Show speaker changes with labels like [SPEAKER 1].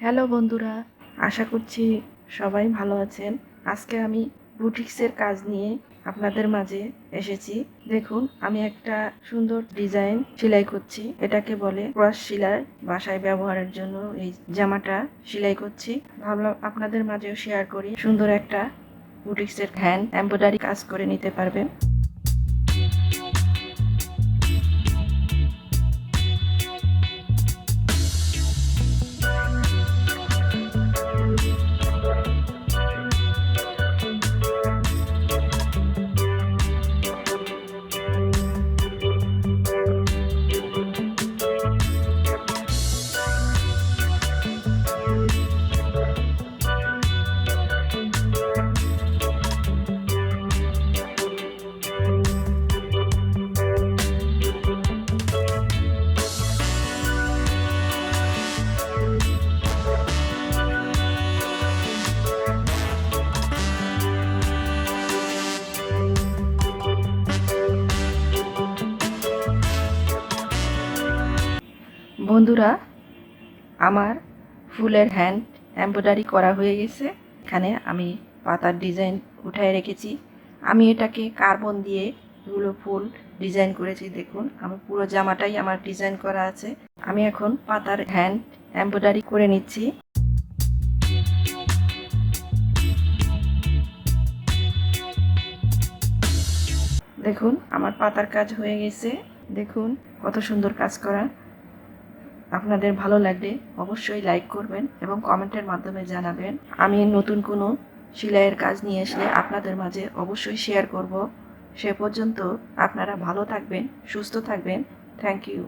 [SPEAKER 1] Hello বন্ধুরা, আশা করছি সবাই ভালো আছেন। আজকে আমি বুটিক্সের কাজ নিয়ে আপনাদের মাঝে এসেছি। দেখুন, আমি একটা সুন্দর ডিজাইন সেলাই করছি। এটাকে বলে ক্রস সেলাই। বাসায় ব্যবহারের জন্য এই জামাটা সেলাই করছি। ভাবলাম আপনাদের মাঝেও শেয়ার করি। সুন্দর একটা বুটিক্সের হ্যান্ড এমব্রয়ডারি কাজ করে নিতে পারবেন। বন্ধুরা, আমার ফুলের হ্যান্ড এমব্রয়ডারি করা হয়ে গেছে। এখানে আমি পাতার ডিজাইন উঠায় রেখেছি। আমি এটাকে কার্বন দিয়ে এগুলো ফুল ডিজাইন করেছি। দেখুন, আমার পুরো জামাটাই আমার ডিজাইন করা আছে। আমি এখন পাতার হ্যান্ড এমব্রয়ডারি করে নিচ্ছি। দেখুন, আমার পাতার কাজ হয়ে গেছে। দেখুন কত সুন্দর কাজ করা। আপনাদের ভালো লাগলে অবশ্যই লাইক করবেন এবং কমেন্টের মাধ্যমে জানাবেন। আমি নতুন কোনো সেলাইয়ের কাজ নিয়ে আসলে আপনাদের মাঝে অবশ্যই শেয়ার করব। সে পর্যন্ত আপনারা ভালো থাকবেন, সুস্থ থাকবেন। Thank you.